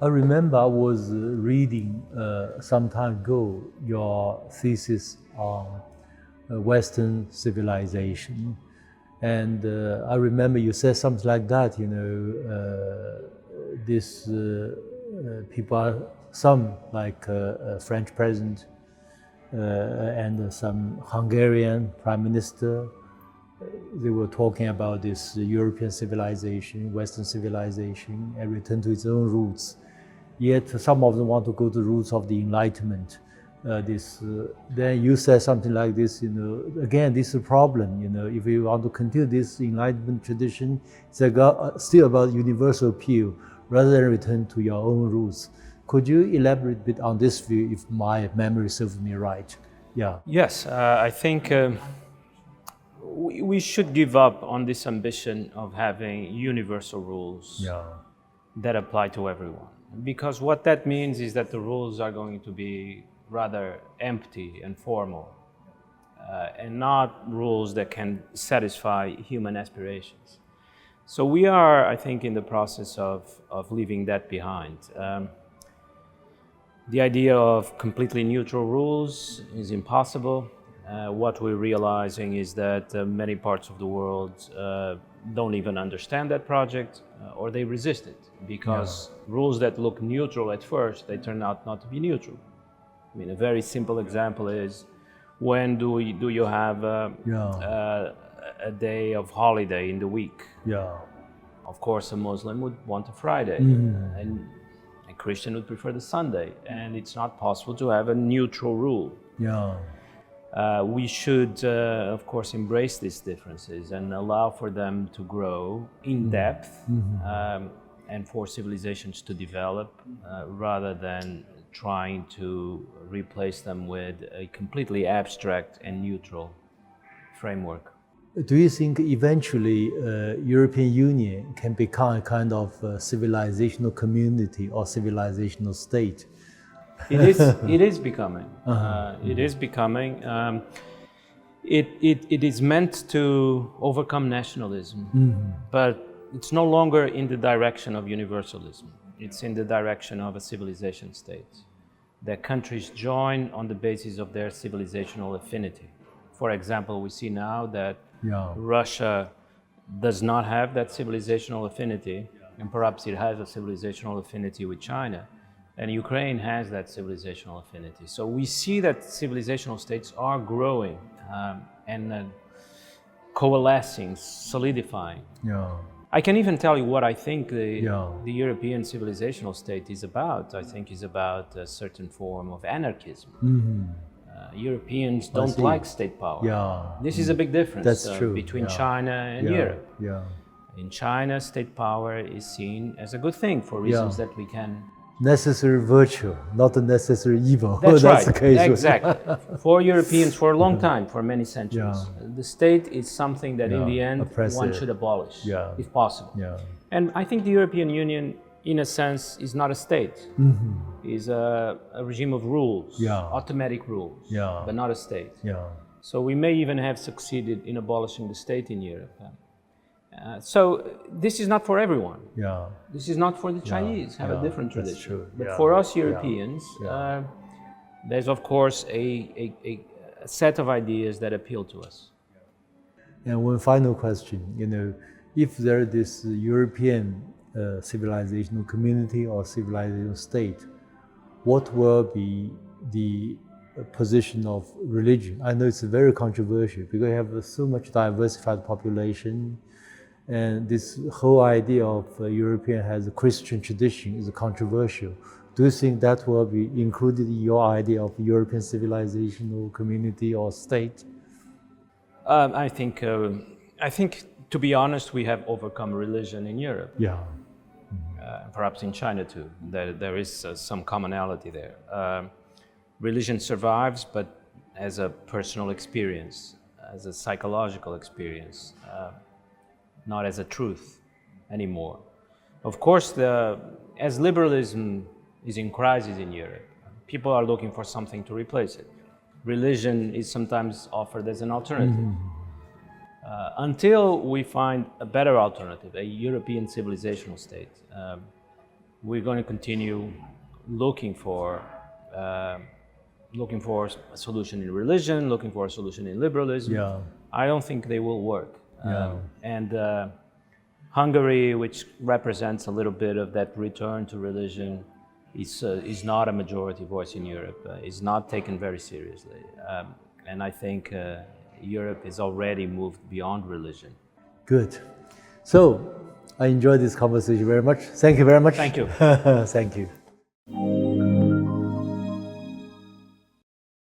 I remember I was reading some time ago your thesis on Western civilization, and I remember you said something like that. This people are some like French president and some Hungarian prime minister. They were talking about this European civilization, Western civilization, and return to its own roots. Yet some of them want to go to the roots of the Enlightenment. Then you said something like this. Again, this is a problem. If you want to continue this Enlightenment tradition, it's still about universal appeal rather than return to your own roots. Could you elaborate a bit on this view, if my memory serves me right? Yeah. Yes, I think we should give up on this ambition of having universal rules that apply to everyone. Because what that means is that the rules are going to be rather empty and formal, and not rules that can satisfy human aspirations. So we are, I think, in the process of leaving that behind. The idea of completely neutral rules is impossible. What we're realizing is that many parts of the world don't even understand that project, or they resist it, because rules that look neutral at first, they turn out not to be neutral. I mean, a very simple example is, when do you have a day of holiday in the week? Of course, a Muslim would want a Friday, and a Christian would prefer the Sunday, and it's not possible to have a neutral rule. We should, of course, embrace these differences and allow for them to grow in depth, and for civilizations to develop, rather than trying to replace them with a completely abstract and neutral framework. Do you think eventually European Union can become a kind of civilizational community or civilizational state? It is becoming. It is becoming. It is meant to overcome nationalism, but it's no longer in the direction of universalism. It's in the direction of a civilization state, that countries join on the basis of their civilizational affinity. For example, we see now that Russia does not have that civilizational affinity, and perhaps it has a civilizational affinity with China. And Ukraine has that civilizational affinity. So we see that civilizational states are growing and coalescing, solidifying. I can even tell you what I think the European civilizational state is about. I think it's about a certain form of anarchism. Europeans don't like state power. This is a big difference between China and Europe. In China, state power is seen as a good thing for reasons that we can... Necessary virtue, not a necessary evil. That's right, the case. Exactly. For Europeans, for a long time, for many centuries, the state is something that in the end one should abolish, if possible. And I think the European Union, in a sense, is not a state. Is a regime of rules, automatic rules, but not a state. So we may even have succeeded in abolishing the state in Europe. So this is not for everyone. This is not for the Chinese, have a different tradition. But for us Europeans, there's of course a set of ideas that appeal to us. And one final question, if there is this European civilizational community or civilizational state, what will be the position of religion? I know it's very controversial because we have so much diversified population. And this whole idea of European has a Christian tradition is controversial. Do you think that will be included in your idea of European civilizational community or state? I think, to be honest, we have overcome religion in Europe. Perhaps in China too. There is some commonality there. Religion survives, but as a personal experience, as a psychological experience. Not as a truth anymore. Of course, as liberalism is in crisis in Europe, people are looking for something to replace it. Religion is sometimes offered as an alternative. Until we find a better alternative, a European civilizational state, we're going to continue looking for a solution in religion, looking for a solution in liberalism. Yeah. I don't think they will work. Yeah. And Hungary, which represents a little bit of that return to religion, is not a majority voice in Europe. Is not taken very seriously. And I think Europe is already moved beyond religion. Good. So I enjoyed this conversation very much. Thank you very much. Thank you. Thank you.